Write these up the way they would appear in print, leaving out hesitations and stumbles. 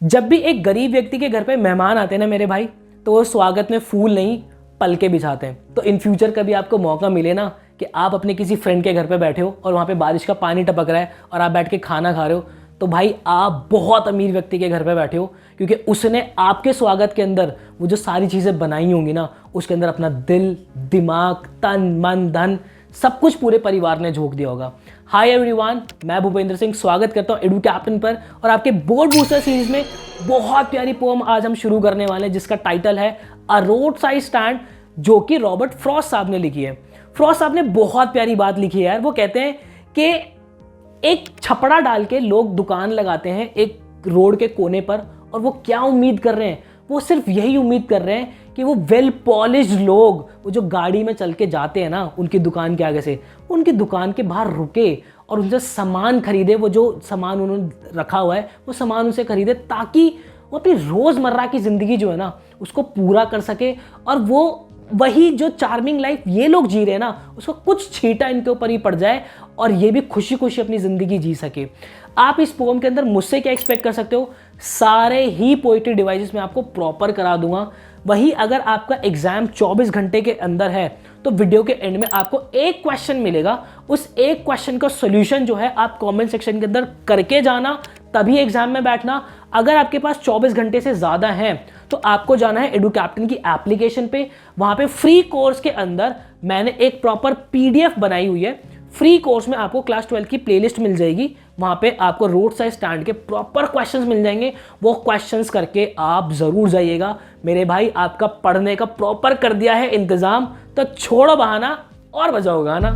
जब भी एक गरीब व्यक्ति के घर पे मेहमान आते हैं ना मेरे भाई, तो वो स्वागत में फूल नहीं पलके बिछाते हैं। तो इन फ्यूचर कभी आपको मौका मिले ना कि आप अपने किसी फ्रेंड के घर पे बैठे हो और वहाँ पे बारिश का पानी टपक रहा है और आप बैठ के खाना खा रहे हो, तो भाई आप बहुत अमीर व्यक्ति के घर पे बैठे हो, क्योंकि उसने आपके स्वागत के अंदर वो जो सारी चीज़ें बनाई होंगी ना, उसके अंदर अपना दिल, दिमाग, तन, मन, धन सब कुछ पूरे परिवार ने झोंक दिया होगा। हाय एवरीवन, मैं भूपेंद्र सिंह स्वागत करता हूँ एडू कैप्टन पर, और आपके बोर्ड बूस्टर सीरीज में बहुत प्यारी पोएम आज हम शुरू करने वाले हैं, जिसका टाइटल है अ रोड साइड स्टैंड, जो कि रॉबर्ट फ्रॉस्ट साहब ने लिखी है। फ्रॉस्ट साहब ने बहुत प्यारी बात लिखी है यार। वो कहते हैं कि एक छपड़ा डाल के लोग दुकान लगाते हैं एक रोड के कोने पर, और वो क्या उम्मीद कर रहे हैं, वो सिर्फ यही उम्मीद कर रहे हैं कि वो वेल पॉलिश्ड लोग, वो जो गाड़ी में चल के जाते हैं ना उनकी दुकान के आगे से, उनकी दुकान के बाहर रुके और उनसे सामान खरीदे। वो जो सामान उन्होंने रखा हुआ है वो सामान उनसे खरीदे, ताकि वो अपनी रोज़मर्रा की ज़िंदगी जो है ना उसको पूरा कर सके, और वो वही जो चार्मिंग लाइफ ये लोग जी रहे हैं ना, उसको कुछ छींटा इनके ऊपर ही पड़ जाए और ये भी खुशी खुशी अपनी ज़िंदगी जी सके। आप इस पोएम के अंदर मुझसे क्या एक्सपेक्ट कर सकते हो? सारे ही पोइट्री डिवाइसेस में आपको प्रॉपर करा दूंगा। वही अगर आपका एग्जाम 24 घंटे के अंदर है तो वीडियो के एंड में आपको एक क्वेश्चन मिलेगा। उस एक क्वेश्चन का सॉल्यूशन जो है आप कमेंट सेक्शन के अंदर करके जाना, तभी एग्जाम में बैठना। अगर आपके पास 24 घंटे से ज़्यादा हैं तो आपको जाना है एडू कैप्टन की एप्लीकेशन पे। वहाँ पे फ्री कोर्स के अंदर मैंने एक प्रॉपर पीडीएफ बनाई हुई है। फ्री कोर्स में आपको क्लास 12 की प्लेलिस्ट मिल जाएगी। वहाँ पे आपको रोड साइड स्टैंड के प्रॉपर क्वेश्चंस मिल जाएंगे। वो क्वेश्चंस करके आप ज़रूर जाइएगा मेरे भाई। आपका पढ़ने का प्रॉपर कर दिया है इंतज़ाम, तो छोड़ो बहाना और बजाओ गाना।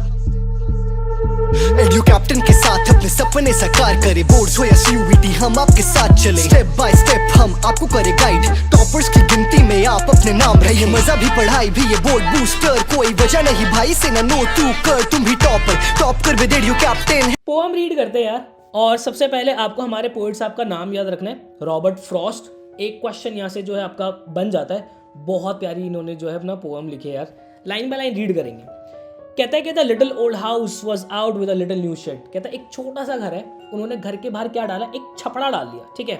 एडू कैप्टन के साथ अपने सपने साकार करे, बोर्ड्स हो या सीयूईटी हम आपके साथ चले, स्टेप बाय स्टेप हम आपको करे गाइड। टॉपर्स की गिनती में आप अपने नाम रहे, मजा भी पढ़ाई भी ये बोर्ड बूस्टर, कोई वजह नहीं भाई से ना नो तू कर, तुम भी टॉप कर with edu captain. Poem read करते हैं यार। और सबसे पहले आपको हमारे पोएट साहब का नाम याद रखना है, रॉबर्ट फ्रॉस्ट। एक क्वेश्चन यहाँ से जो है आपका बन जाता है। बहुत प्यारी इन्होंने जो है अपना पोएम लिखे यार। लाइन बाय लाइन रीड करेंगे। कहता है कि the little old house was out with a little new shed. कहता है एक छोटा सा घर है, उन्होंने घर के बाहर क्या डाला, एक छपड़ा डाल दिया, ठीक है।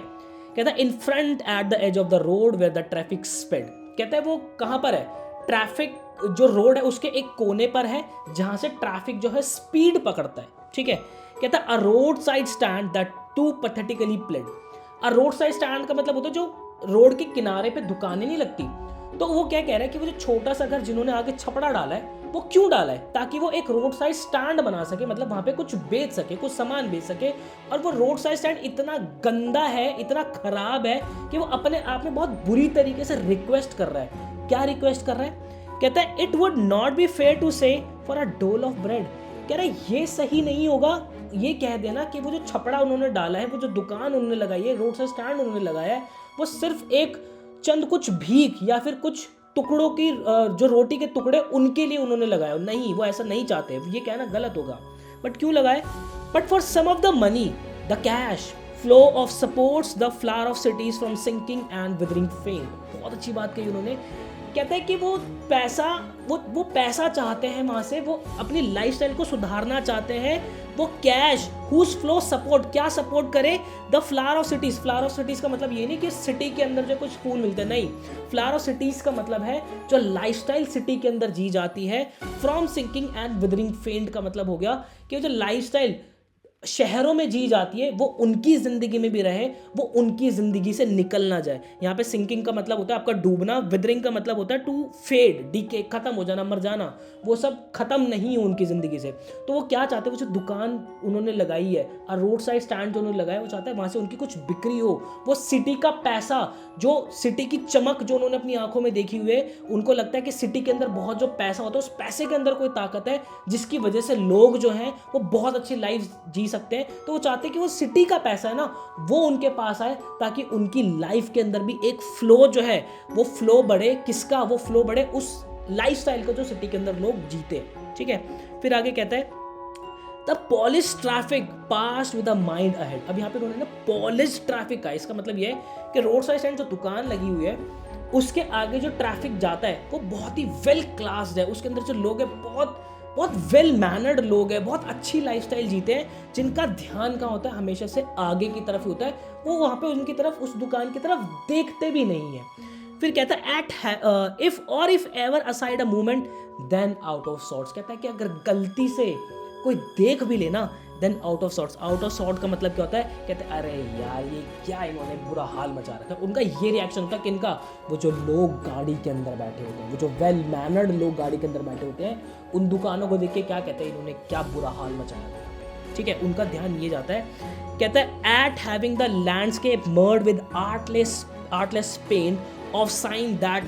कहता है in front at the edge of the road where the traffic speed. कहता है वो कहाँ पर है, ट्रैफिक जो रोड है उसके एक कोने पर है जहाँ से ट्रैफिक जो है स्पीड पकड़ता है, ठीक है। कहता है a road side stand that to pathetically played. A road side stand का मतलब होता है जो रोड के किनारे पे दुकानें नहीं लगती। तो वो क्या कह रहा है कि वो जो छोटा सा घर जिन्होंने आगे छपड़ा डाला है, वो क्यों डाला है, ताकि वो एक रोड साइड स्टैंड बना सके, मतलब वहां पे कुछ बेच सके, कुछ सामान बेच सके। और वो रोड साइड स्टैंड इतना गंदा है, इतना खराब है कि वो अपने आप में बहुत बुरी तरीके से रिक्वेस्ट कर रहा है। क्या रिक्वेस्ट कर रहा है? कहता है it would not be fair to say for a dole of bread. कह रहा है ये सही नहीं होगा ये कह देना कि वो जो छपड़ा उन्होंने डाला है, वो जो दुकान उन्होंने लगाई है, रोड साइड स्टैंड उन्होंने लगाया है, वो सिर्फ एक चंद कुछ भीख या फिर कुछ टुकड़ों की जो रोटी के टुकड़े उनके लिए उन्होंने लगाया। नहीं, वो ऐसा नहीं चाहते, ये कहना गलत होगा। बट क्यों लगाए? But for some of the money the cash flow of supports the flower of cities from sinking and withering fame. बहुत अच्छी बात कही उन्होंने। कहते हैं कि वो पैसा चाहते हैं वहां से, वो अपनी लाइफस्टाइल को सुधारना चाहते हैं। वो कैश हुज फ्लो सपोर्ट, क्या सपोर्ट करे, the flower of cities. Flower of cities का मतलब ये नहीं कि सिटी के अंदर जो कुछ फूल मिलते हैं, नहीं। फ्लावर ऑफ सिटीज का मतलब है जो लाइफस्टाइल सिटी के अंदर जी जाती है। फ्रॉम सिंकिंग एंड विदरिंग फेंट का मतलब हो गया कि जो लाइफस्टाइल शहरों में जी जाती है वो उनकी जिंदगी में भी रहे, वो उनकी जिंदगी से निकल ना जाए। यहाँ पे सिंकिंग का मतलब होता है आपका डूबना, विदरिंग का मतलब होता है टू फेड, डीके, खत्म हो जाना, मर जाना। वो सब खत्म नहीं हो उनकी जिंदगी से। तो वो क्या चाहते हैं, वो जो दुकान उन्होंने लगाई है और रोड साइड स्टैंड जो उन्होंने लगाया, वो चाहते हैं वहां से उनकी कुछ बिक्री हो। वो सिटी का पैसा, जो सिटी की चमक जो उन्होंने अपनी आंखों में देखी हुई है, उनको लगता है कि सिटी के अंदर बहुत जो पैसा होता है, उस पैसे के अंदर कोई ताकत है जिसकी वजह से लोग जो हैं वो बहुत अच्छी लाइफ जी सकते हैं। तो वो चाहते हैं कि वो सिटी का पैसा है ना, वो उनके पास आए, ताकि उनकी लाइफ के अंदर भी एक फ्लो जो है वो फ्लो बढ़े। किसका? वो फ्लो बढ़े उस लाइफस्टाइल का जो सिटी के अंदर लोग जीते, ठीक है। फिर आगे कहता है the polish traffic pass with a mind ahead. अब यहाँ पे उन्होंने ना पॉलिश ट्रैफिक का, इसका मतलब ये है कि रोड साइड स्टैंड जो दुकान लगी हुई है उसके आगे जो ट्रैफिक जाता है वो बहुत ही वेल क्लास्ड है। उसके अंदर जो लोग हैं बहुत बहुत वेल मैनर्ड लोग हैं, बहुत अच्छी लाइफस्टाइल जीते हैं, जिनका ध्यान कहाँ होता है, हमेशा से आगे की तरफ होता है, वो वहाँ पे उनकी तरफ, उस दुकान की तरफ देखते भी नहीं है। फिर कहता है if ever aside a movement then out of sorts. कहता है कि अगर गलती से कोई देख भी लेना then out of sorts. Out of sort का मतलब क्या होता है, कहते हैं अरे यार ये क्या इन्होंने बुरा हाल मचा रखा है। उनका ये रिएक्शन होता है कि इनका, वो जो लोग गाड़ी के अंदर बैठे होते हैं, वो जो वेल मैनर्ड लोग गाड़ी के अंदर बैठे होते हैं, उन दुकानों को देख के क्या कहते हैं, इन्होंने क्या बुरा हाल मचाया था। ठीक है, उनका ध्यान ये जाता है। कहता है at having the landscape marred with artless paint of sign that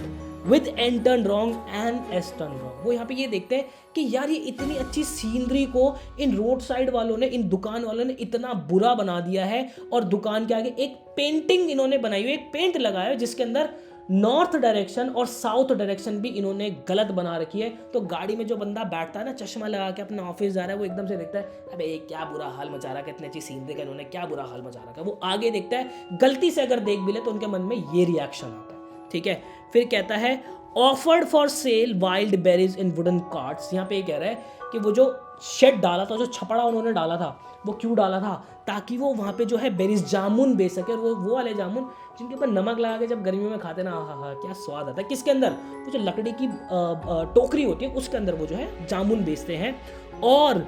with N turn wrong and S turn wrong. वो यहाँ पे ये देखते हैं कि यार ये इतनी अच्छी सीनरी को इन रोड साइड वालों ने, इन दुकान वालों ने इतना बुरा बना दिया है, और दुकान के आगे एक पेंटिंग इन्होंने बनाई हुई, एक पेंट लगाया है जिसके अंदर नॉर्थ डायरेक्शन और साउथ डायरेक्शन भी इन्होंने गलत बना रखी है। तो गाड़ी में जो बंदा बैठता है ना, चश्मा लगा के अपना ऑफिस जा रहा है, वो एकदम से देखता है अबे ये क्या बुरा हाल मचा रहा है, इतनी अच्छी सीनरी का इन्होंने क्या बुरा हाल मचा रखा है। वो आगे देखता है, गलती से अगर देख भी ले तो उनके मन में ये रिएक्शन आता है। ठीक है, फिर कहता है offered for sale wild berries in wooden carts. यहाँ पे ये कह रहा है कि वो जो शेड डाला था, जो छपड़ा उन्होंने डाला था, वो क्यों डाला था, ताकि वो वहाँ पे जो है बेरीज, जामुन बेच सके। और वो वाले जामुन जिनके ऊपर नमक लगा के जब गर्मियों में खाते ना, हाँ क्या स्वाद आता है। किसके अंदर, वो जो लकड़ी की टोकरी होती है उसके अंदर वो जो है जामुन बेचते हैं। और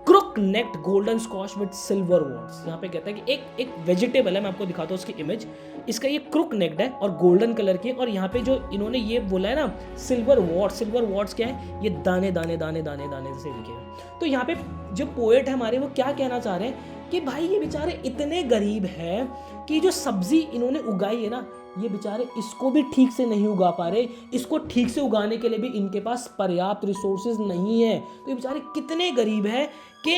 crook necked golden squash with silver warts. यहाँ पे कहता है कि एक वेजिटेबल है, मैं आपको दिखाता हूँ उसकी इमेज। इसका ये क्रुक नेक्ड है और गोल्डन कलर की है, और यहाँ पे जो इन्होंने ये बोला है ना सिल्वर वॉर्ड्स क्या है, ये दाने दाने दाने दाने दाने से लिखे हैं। तो यहाँ पे जो पोएट है हमारे, वो क्या कहना चाह रहे हैं कि भाई ये बेचारे इतने गरीब हैं कि जो सब्जी इन्होंने उगाई है ना, ये बेचारे इसको भी ठीक से नहीं उगा पा रहे, इसको ठीक से उगाने के लिए भी इनके पास पर्याप्त रिसोर्सेज नहीं है। तो ये बेचारे कितने गरीब हैं कि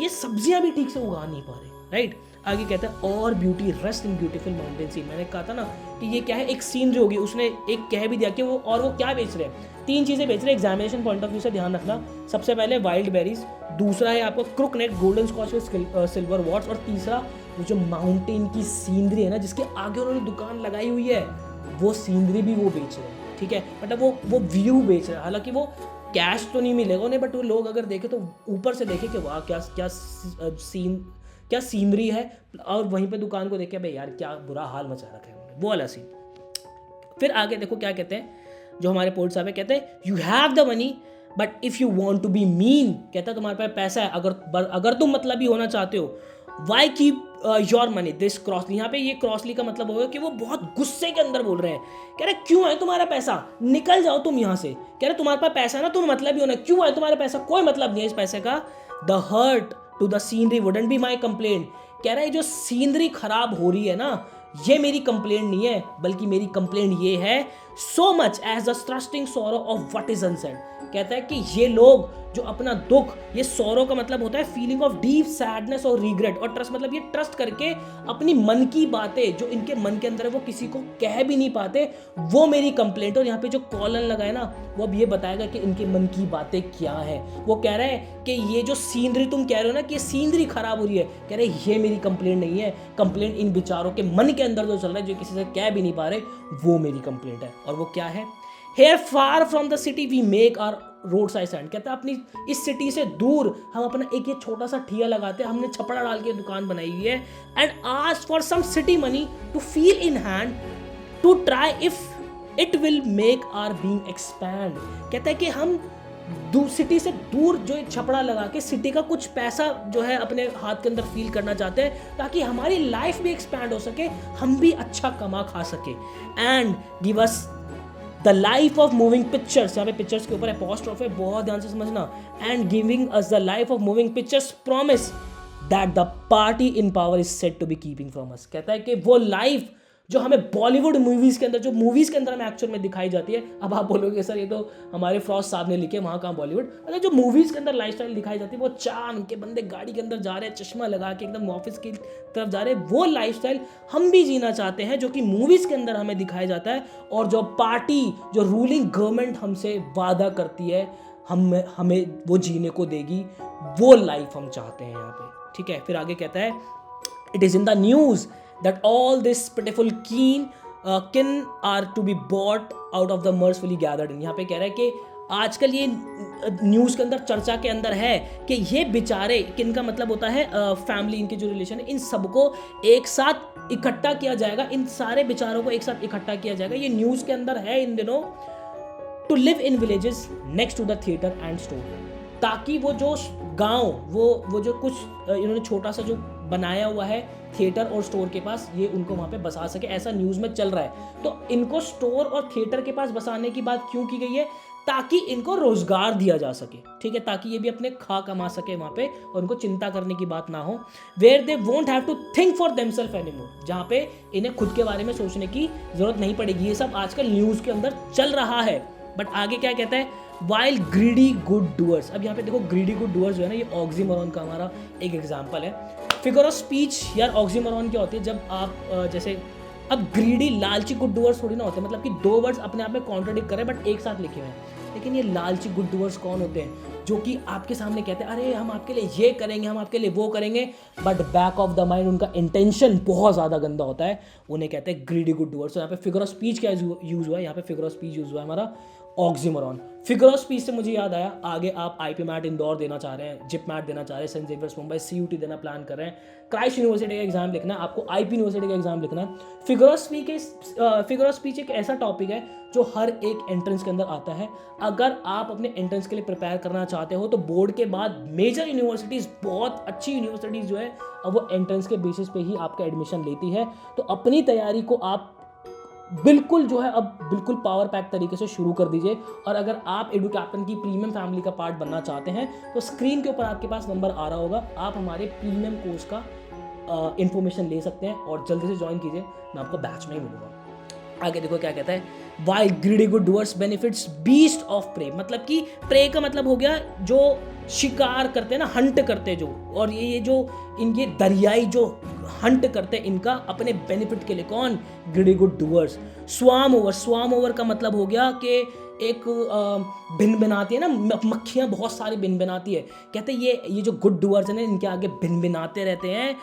ये सब्जियां भी ठीक से उगा नहीं पा रहे, राइट। आगे कहता है और beauty rest in beautiful mountain scene. मैंने कहा था ना कि ये क्या है, एक सीनरी होगी। उसने एक कह भी दिया कि वो क्या बेच रहे हैं, 3 चीज़ें बेच रहे हैं एग्जामिनेशन पॉइंट ऑफ व्यू से, ध्यान रखना। सबसे पहले वाइल्ड बेरीज, दूसरा है आपको crook neck golden squash with silver warts, और तीसरा वो जो माउंटेन की सीनरी है ना, जिसके आगे उन्होंने दुकान लगाई हुई है, वो सीनरी भी वो बेच रहे हैं। ठीक है, मतलब वो व्यू बेच रहे हैं। हालांकि वो कैश तो नहीं मिलेगा उन्हें, बट वो लोग अगर देखें तो ऊपर से देखें कि वाह क्या सीनरी है, और वहीं पे दुकान को देखे भाई यार क्या बुरा हाल मचा रखा है उन्होंने, वो वाला सीन। फिर आगे देखो क्या कहते हैं जो हमारे पोर्ट साहब है, कहते हैं you have the money but if you want to be mean. कहता है तुम्हारे पास पैसा है, अगर तुम मतलबी होना चाहते हो, why keep your money this crossly. यहाँ पे ये क्रॉसली का मतलब होगा कि वो बहुत गुस्से के अंदर बोल रहे हैं। कह रहे क्यों है तुम्हारा पैसा, निकल जाओ तुम यहाँ से। कह रहे तुम्हारे पास पैसा है ना, तुम मतलब ही होना, क्यों है तुम्हारा पैसा, कोई मतलब नहीं है इस पैसे का। The hurt to the scenery wouldn't be my complaint. कह रहा है जो सीनरी खराब हो रही है ना, ये मेरी कंप्लेंट नहीं है, बल्कि मेरी कंप्लेंट ये है so much as the thrusting sorrow of what is unsaid. कहता है कि ये लोग जो अपना दुख, ये सॉरो का मतलब होता है फीलिंग ऑफ डीप सैडनेस और रिग्रेट, और ट्रस्ट मतलब ये ट्रस्ट करके अपनी मन की बातें जो इनके मन के अंदर है वो किसी को कह भी नहीं पाते, वो मेरी कंप्लेंट। और यहाँ पे जो कॉलन लगाए ना, वो अब ये बताएगा कि इनके मन की बातें क्या है। वो कह रहे हैं कि ये जो सीनरी तुम कह रहे हो ना कि ये सीनरी खराब हो रही है, कह रहे ये मेरी कंप्लेंट नहीं है, कंप्लेंट इन बेचारों के मन के अंदर जो चल रहा है, जो किसी से कह भी नहीं पा रहे, वो मेरी कंप्लेंट है। और वो क्या है, Here far from the city we make our roadside stand। कहता है अपनी इस सिटी से दूर हम अपना एक ये छोटा सा ठिया लगाते हैं, हमने छपड़ा डाल के दुकान बनाई हुई है। And ask for some city money to feel in hand to try if it will make our being expand। कहता है कि हम सिटी से दूर जो एक छपड़ा लगा के सिटी का कुछ पैसा जो है अपने हाथ के अंदर फील करना चाहते हैं, ताकि हमारी लाइफ भी एक्सपैंड हो सके, हम भी अच्छा कमा खा सके। And give us the life of moving pictures. यहाँ पे पिक्चर्स के ऊपर अपॉस्ट्रोफ है, बहुत ध्यान से समझना। And giving us the life of moving pictures promise that the party in power is said to be keeping from us. कहता है कि वो लाइफ जो हमें बॉलीवुड मूवीज के अंदर, जो मूवीज के अंदर हमें एक्चुअल में दिखाई जाती है। अब आप बोलोगे सर ये तो हमारे फ्रॉस्ट साहब ने लिखे, वहाँ कहाँ बॉलीवुड। मतलब जो मूवीज के अंदर लाइफस्टाइल दिखाई जाती है, वो चांद के बंदे गाड़ी के अंदर जा रहे हैं, चश्मा लगा के एकदम ऑफिस की तरफ जा रहे हैं, वो लाइफस्टाइल हम भी जीना चाहते हैं, जो कि मूवीज के अंदर हमें दिखाया जाता है। और जो पार्टी, जो रूलिंग गवर्नमेंट हमसे वादा करती है हमें वो जीने को देगी, वो लाइफ हम चाहते हैं यहाँ पे। ठीक है, फिर आगे कहता है it is in the news that all this pitiful kin are to be bought out of the mercifully gathered in। यहाँ पे कह रहा है कि आजकल ये न्यूज़ के अंदर चर्चा के अंदर है कि ये बेचारे, किनका मतलब होता है फैमिली, इनके जो रिलेशन है, इन सबको एक साथ इकट्ठा किया जाएगा, इन सारे बेचारों को एक साथ इकट्ठा किया जाएगा। ये न्यूज़ के अंदर है इन दिनों, to live in villages next to the theatre and store, ताकि वो जो गांव, वो जो कुछ इन्होंने छोटा सा जो बनाया हुआ है थिएटर और स्टोर के पास, ये उनको वहाँ पे बसा सके, ऐसा न्यूज़ में चल रहा है। तो इनको स्टोर और थिएटर के पास बसाने की बात क्यों की गई है? ताकि इनको रोजगार दिया जा सके, ठीक है, ताकि ये भी अपने खा कमा सके वहाँ पे और उनको चिंता करने की बात ना हो। Where they won't have to think for themself anymore, जहाँ पे इन्हें खुद के बारे में सोचने की जरूरत नहीं पड़ेगी। ये सब आजकल न्यूज़ के अंदर चल रहा है। बट आगे क्या कहता है? While greedy good doers. अब यहाँ पे देखो, ग्रीडी गुड डूअर्स जो है ना, ये ऑक्सीमोरॉन का हमारा एक एग्जाम्पल है। फिगर ऑफ स्पीच यार, ऑक्सीमोरॉन क्या होती है? जब आप जैसे, अब ग्रीडी लालची गुड डूअर्स थोड़ी ना होते, मतलब कि दो वर्ड्स अपने आप में कॉन्ट्राडिक्ट करें बट एक साथ लिखे हुए हैं। लेकिन ये लालची गुड डूअर्स कौन होते हैं? जो कि आपके सामने कहते हैं अरे हम आपके लिए ये करेंगे, हम आपके लिए वो करेंगे, but back of the mind उनका इंटेंशन बहुत ज़्यादा गंदा होता है। उन्हें कहते हैं ग्रीडी गुड डूअर्स। तो यहाँ पे फिगर ऑफ स्पीच क्या यूज़ हुआ है? यहाँ पे फिगर ऑफ स्पीच यूज़ हुआ है हमारा ऑक्सीमोरॉन। फिगर ऑफ स्पीच से मुझे याद आया, आगे आप आईपी मैट इंदौर देना चाह रहे हैं, जिप मैट देना चाह रहे हैं, सेंट जेवियर्स मुंबई, सीयूटी देना प्लान कर रहे हैं, क्राइस्ट यूनिवर्सिटी का एग्जाम लिखना है, आपको आईपी यूनिवर्सिटी का एग्जाम लिखना है। फिगर ऑफ स्पीच एक ऐसा टॉपिक है जो हर एक एंट्रेंस के अंदर आता है। अगर आप अपने एंट्रेंस के लिए प्रिपेयर करना चाहते हो तो बोर्ड के बाद मेजर यूनिवर्सिटीज़, बहुत अच्छी यूनिवर्सिटीज़ जो है, अब वो एंट्रेंस के बेसिस पे ही आपका एडमिशन लेती है। तो अपनी तैयारी को आप बिल्कुल जो है अब बिल्कुल पावर पैक तरीके से शुरू कर दीजिए। और अगर आप एडू कैप्टन की प्रीमियम फैमिली का पार्ट बनना चाहते हैं तो स्क्रीन के ऊपर आपके पास नंबर आ रहा होगा, आप हमारे प्रीमियम कोर्स का इंफॉर्मेशन ले सकते हैं और जल्दी से ज्वाइन कीजिए, मैं आपको बैच में ही मिलूंगा। आगे देखो क्या कहता है, while greedy good doers benefits beast of prey. मतलब कि प्रे का मतलब हो गया जो शिकार करते हैं ना, हंट करते हैं जो, और ये जो इनके दरियाई जो हंट करते हैं इनका अपने बेनिफिट के लिए। कौन? Greedy good doers. Swarm over, swarm over का मतलब हो गया कि एक भिन भिनाती है ना, मक्खियाँ बहुत सारी भिन भिनाती है। कहते हैं ये जो गुड डूअर्स हैं इनके आगे भिन भिनाते रहते हैं।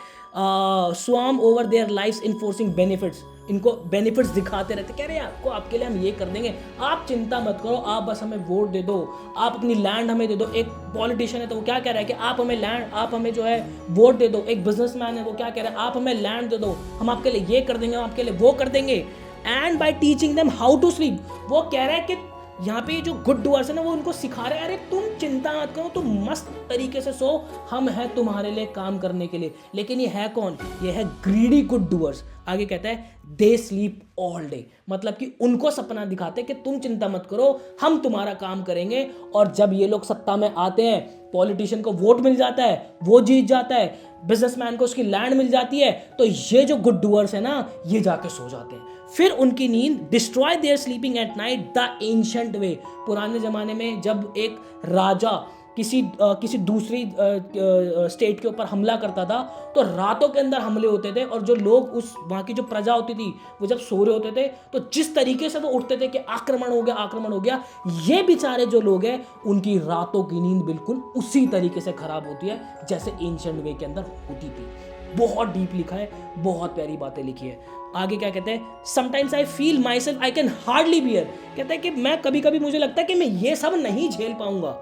Swarm over their lives enforcing benefits, इनको बेनिफिट्स दिखाते रहते, कह रहे हैं आपको, आपके लिए हम ये कर देंगे, आप चिंता मत करो, आप बस हमें वोट दे दो, आप अपनी लैंड हमें दे दो। एक पॉलिटिशियन है तो वो क्या कह रहा है कि आप हमें लैंड, आप हमें जो है वोट दे दो। एक बिजनेसमैन है वो क्या कह रहा है, आप हमें लैंड दे दो, हम आपके लिए ये कर देंगे, हम आपके लिए वो कर देंगे। And by teaching them how to sleep, वो कह रहा है कि यहाँ पे जो गुड डूअर्स है ना, वो उनको सिखा रहे हैं, अरे तुम चिंता मत करो, तुम मस्त तरीके से सो, हम हैं तुम्हारे लिए काम करने के लिए। लेकिन ये है कौन? ये है ग्रीडी गुड डूअर्स। आगे कहता है दे स्लीप ऑल डे, मतलब कि उनको सपना दिखाते हैं कि तुम चिंता मत करो, हम तुम्हारा काम करेंगे। और जब ये लोग सत्ता में आते हैं, पॉलिटिशियन को वोट मिल जाता है, वो जीत जाता है, बिजनेसमैन को उसकी लैंड मिल जाती है, तो ये जो गुड डूअर्स है ना, ये जाके सो जाते हैं। फिर उनकी नींद, destroy their sleeping at night the ancient way. पुराने ज़माने में जब एक राजा किसी दूसरी स्टेट के ऊपर हमला करता था तो रातों के अंदर हमले होते थे, और जो लोग उस वहाँ की जो प्रजा होती थी वो जब सो रहे होते थे तो जिस तरीके से वो उठते थे कि आक्रमण हो गया, आक्रमण हो गया, ये बेचारे जो लोग हैं उनकी रातों की नींद बिल्कुल उसी तरीके से खराब होती है जैसे एंशिएंट वे के अंदर होती थी। बहुत डीप लिखा है, बहुत प्यारी बातें लिखी है। आगे क्या कहते हैं, sometimes I feel myself I can hardly bear. कहते हैं कि मैं कभी कभी मुझे लगता है कि मैं ये सब नहीं झेल पाऊंगा।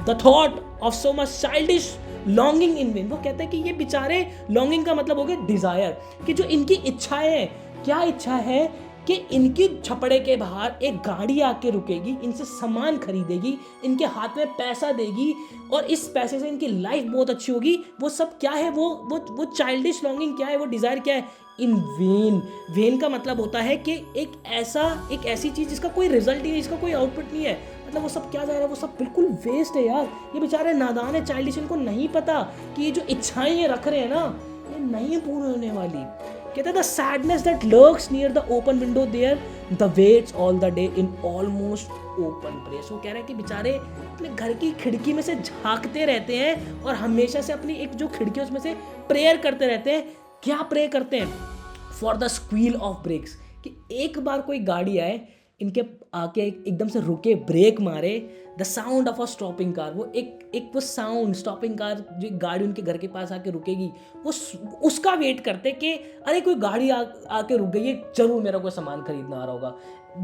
The thought of so much childish longing in when. वो कहते हैं कि ये बेचारे, लॉन्गिंग का मतलब हो गया डिजायर, कि जो इनकी इच्छाएं हैं, क्या इच्छा है कि इनकी छपड़े के बाहर एक गाड़ी आके रुकेगी, इनसे सामान खरीदेगी, इनके हाथ में पैसा देगी और इस पैसे से इनकी लाइफ बहुत अच्छी होगी। वो सब क्या है, वो चाइल्डिश लॉन्गिंग क्या है, वो डिजायर क्या है? इन वेन। वेन का मतलब होता है कि एक ऐसी चीज जिसका कोई रिजल्ट ही नहीं, जिसका कोई आउटपुट नहीं है। मतलब वो सब क्या जा रहा है, वो सब बिल्कुल वेस्ट है यार। ये बेचारे नादान है, चाइल्डिश, इनको नहीं पता कि ये जो इच्छाएं ये रख रहे हैं ना, ये नहीं पूरी होने वाली। कहते हैं the sadness that lurks near the open window there the waits all the day in almost open place. वो कह रहे हैं कि बेचारे अपने घर की खिड़की में से झांकते रहते हैं और हमेशा से अपनी एक जो खिड़की उसमें से प्रेयर करते रहते हैं। क्या प्रे करते हैं? For the squeal of brakes, कि एक बार कोई गाड़ी आए, इनके आके एकदम से रुके, ब्रेक मारे, the sound of a stopping car, वो एक वो साउंड, स्टॉपिंग कार जो गाड़ी उनके घर के पास आके रुकेगी, वो उसका वेट करते कि अरे कोई गाड़ी आके रुक गई है, जरूर मेरा कोई सामान खरीदना आ रहा होगा।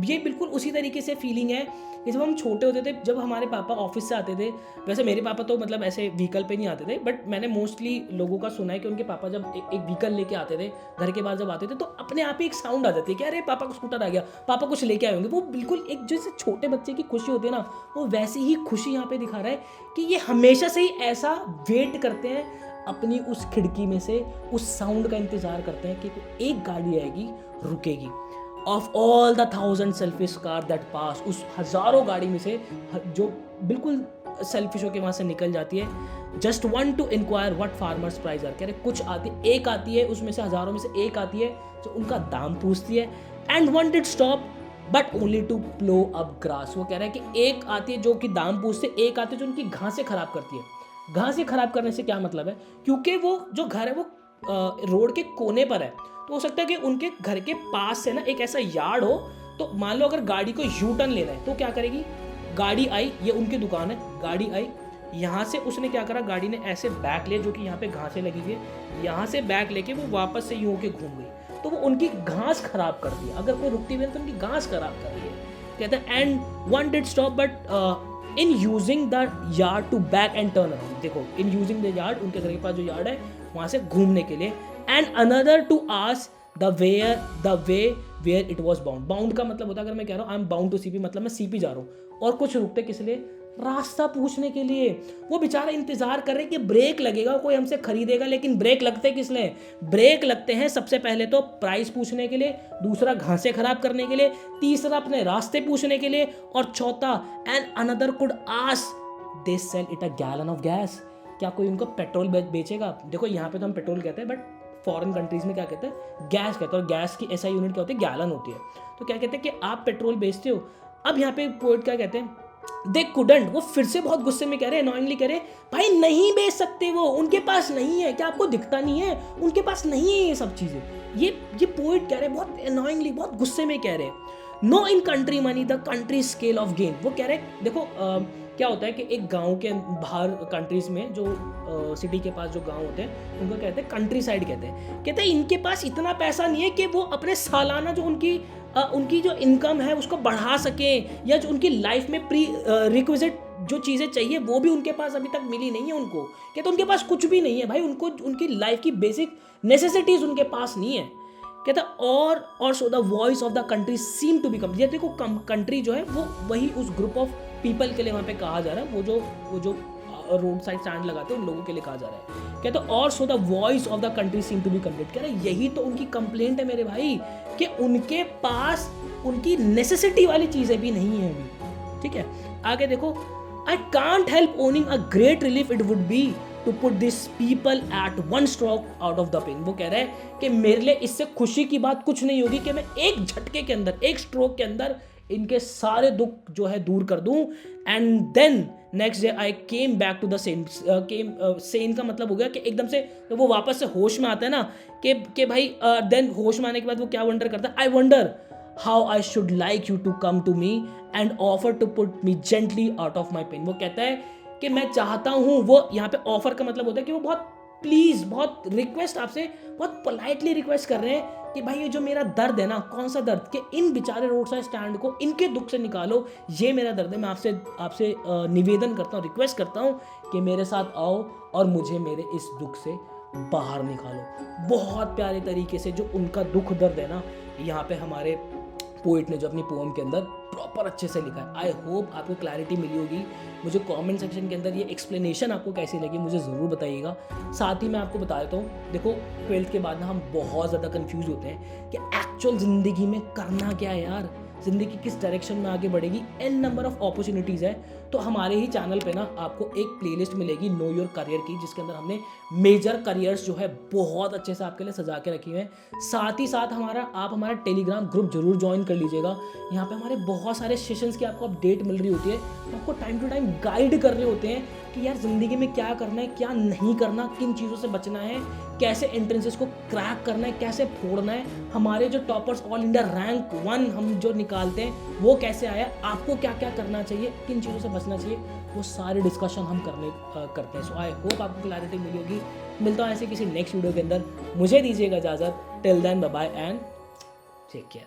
ये बिल्कुल उसी तरीके से फीलिंग है कि जब हम छोटे होते थे, जब हमारे पापा ऑफिस से आते थे, वैसे मेरे पापा तो मतलब ऐसे व्हीकल पे नहीं आते थे, बट मैंने मोस्टली लोगों का सुना है कि उनके पापा जब एक व्हीकल लेके आते थे घर के बाहर, जब आते थे तो अपने आप ही एक साउंड आ जाती है कि अरे पापा का स्कूटर आ गया, पापा कुछ लेके आए होंगे। वो बिल्कुल एक जैसे छोटे बच्चे की खुशी होती है ना, वो वैसी ही खुशी यहाँ पे दिखा रहा है कि ये हमेशा से ही ऐसा वेट करते हैं, अपनी उस खिड़की में से उस साउंड का इंतजार करते हैं कि एक गाड़ी आएगी, रुकेगी। Of all the 1000 selfish car that pass, उस हज़ारों गाड़ी में से जो बिल्कुल सेल्फिश होकर वहाँ से निकल जाती है, just one to inquire what farmers price are, कह रहे कुछ आती है, एक आती है उसमें से, हज़ारों में से एक आती है जो उनका दाम पूछती है। And one did stop but only to plough up grass, वो कह रहे हैं कि एक आती है जो कि दाम पूछते, एक आती है जो उनकी घासें खराब करती है। घासें खराब करने से क्या मतलब है, क्योंकि वो जो घर है वो रोड के कोने पर है, तो हो सकता है कि उनके घर के पास से ना एक ऐसा यार्ड हो, तो मान लो अगर गाड़ी को यू टर्न लेना है तो क्या करेगी, गाड़ी आई, ये उनकी दुकान है, गाड़ी आई, यहाँ से उसने क्या करा, गाड़ी ने ऐसे बैक लिया, जो कि यहाँ पे घासें लगी हुई है, यहाँ से बैक लेके वो वापस से यूं होके घूम गई, तो वो उनकी घास खराब कर दी। अगर कोई रुकती हुई है तो उनकी घास खराब कर रही है। कहते हैं and one did stop but in using the yard to back and turn around, देखो इन यूजिंग द यार्ड, उनके घर के पास जो यार्ड है वहाँ से घूमने के लिए, and another to ask the way where it was bound. Bound का मतलब होता है, अगर मैं कह रहा हूँ I am bound to CP, मतलब मैं सीपी जा रहा हूँ, और कुछ रुकते किस लिए, रास्ता पूछने के लिए। वो बेचारा इंतजार कर रहे कि ब्रेक लगेगा, कोई हमसे खरीदेगा, लेकिन ब्रेक लगते किस लिए, ब्रेक लगते हैं सबसे पहले तो प्राइस पूछने के लिए, दूसरा घासें खराब करने के लिए, तीसरा अपने रास्ते पूछने के लिए, और चौथा and another could ask they sell it a gallon of gas, क्या कोई उनको पेट्रोल बेचेगा। देखो यहाँ पे तो हम पेट्रोल कहते हैं, बट फॉरेन कंट्रीज में क्या कहते हैं, गैस कहते हैं, और गैस की ऐसा यूनिट क्या होती है, गैलन होती है। तो क्या कहते हैं कि आप पेट्रोल बेचते हो। अब यहाँ पे पोएट क्या कहते हैं, दे कुडंट, वो फिर से बहुत गुस्से में कह रहे हैं, अनॉइंगली कह रहे हैं, भाई नहीं बेच सकते, वो उनके पास नहीं है, क्या आपको दिखता नहीं है, उनके पास नहीं है ये सब चीज़ें। ये पोएट कह रहे हैं बहुत अनॉइंगली, बहुत गुस्से में कह रहे हैं। No in country money the country scale of gain, वो कह रहे हैं देखो क्या होता है कि एक गांव के बाहर कंट्रीज में जो सिटी के पास जो गांव होते हैं उनको कहते हैं कंट्री साइड कहते हैं इनके पास इतना पैसा नहीं है कि वो अपने सालाना जो उनकी जो इनकम है उसको बढ़ा सकें, या जो उनकी लाइफ में प्री रिक्विजिट जो चीज़ें चाहिए वो भी उनके पास अभी तक मिली नहीं है उनको। कहते उनके पास कुछ भी नहीं है भाई, उनको उनकी लाइफ की बेसिक नेसेसिटीज़ उनके पास नहीं है। कहता और so the voice of the country seem to be come, देखो कंट्री जो है वो वही उस ग्रुप ऑफ पीपल के लिए वहाँ पे कहा जा रहा है, वो जो रोड साइड स्टैंड लगाते हैं उन लोगों के लिए कहा जा रहा है। कहते और so the voice of the country seem to be complete, कह रहे यही तो उनकी कंप्लेंट है मेरे भाई, कि उनके पास उनकी नेसेसिटी वाली चीज़ें भी नहीं है अभी। ठीक है, आगे देखो, I can't help owning a great relief it would be to put this people at one stroke out of the pen. वो कह रहे हैं कि मेरे लिए इससे खुशी की बात कुछ नहीं होगी कि मैं एक झटके के अंदर, एक स्ट्रोक के अंदर इनके सारे दुख जो है दूर कर दूं। And then next day I came back to the sane. Sane का मतलब हो गया कि एकदम से तो वो वापस से होश में आता है ना, कि भाई देन होश में आने के बाद वो क्या वंडर करता है, I wonder how I should like you to come to me and offer to put me gently out of my pain. वो कहता है कि मैं चाहता हूँ, वो यहाँ पे ऑफर का मतलब होता है कि वो बहुत प्लीज़, बहुत रिक्वेस्ट, आपसे बहुत पोलाइटली रिक्वेस्ट कर रहे हैं कि भाई ये जो मेरा दर्द है ना, कौन सा दर्द, कि इन बेचारे रोड साइड स्टैंड को इनके दुख से निकालो, ये मेरा दर्द है। मैं आपसे निवेदन करता हूँ, रिक्वेस्ट करता हूँ कि मेरे साथ आओ और मुझे मेरे इस दुख से बाहर निकालो। बहुत प्यारे तरीके से जो उनका दुख दर्द है ना, यहाँ पे हमारे पोइट ने जो अपनी पोएम के अंदर प्रॉपर अच्छे से लिखा है। आई होप आपको क्लैरिटी मिली होगी। मुझे कमेंट सेक्शन के अंदर ये एक्सप्लेनेशन आपको कैसी लगी मुझे ज़रूर बताइएगा। साथ ही मैं आपको बता देता हूँ, देखो 12th के बाद ना हम बहुत ज़्यादा कंफ्यूज होते हैं कि एक्चुअल ज़िंदगी में करना क्या है यार, ज़िंदगी किस डायरेक्शन में आगे बढ़ेगी, एन नंबर ऑफ अपॉर्चुनिटीज़ है। तो हमारे ही चैनल पे ना आपको एक प्लेलिस्ट मिलेगी नो योर करियर की, जिसके अंदर हमने मेजर करियर्स जो है बहुत अच्छे से आपके लिए सजा के रखी हुए हैं। साथ ही साथ आप हमारा टेलीग्राम ग्रुप जरूर ज्वाइन कर लीजिएगा। यहाँ पे हमारे बहुत सारे सेशंस की आपको अपडेट मिल रही होती है, तो आपको टाइम टू टाइम गाइड कर रहे होते हैं कि यार ज़िंदगी में क्या करना है, क्या नहीं करना, किन चीज़ों से बचना है, कैसे एंट्रेंसेस को क्रैक करना है, कैसे फोड़ना है। हमारे जो टॉपर्स ऑल इंडिया रैंक 1 हम जो निकालते हैं, वो कैसे आया, आपको क्या क्या करना चाहिए, किन चीज़ों से बचना चाहिए, वो सारे डिस्कशन हम करते हैं। सो आई होप आपको क्लैरिटी मिली होगी। मिलता हूँ ऐसे किसी नेक्स्ट वीडियो के अंदर, मुझे दीजिएगा इजाज़त। Till then bye bye and take care.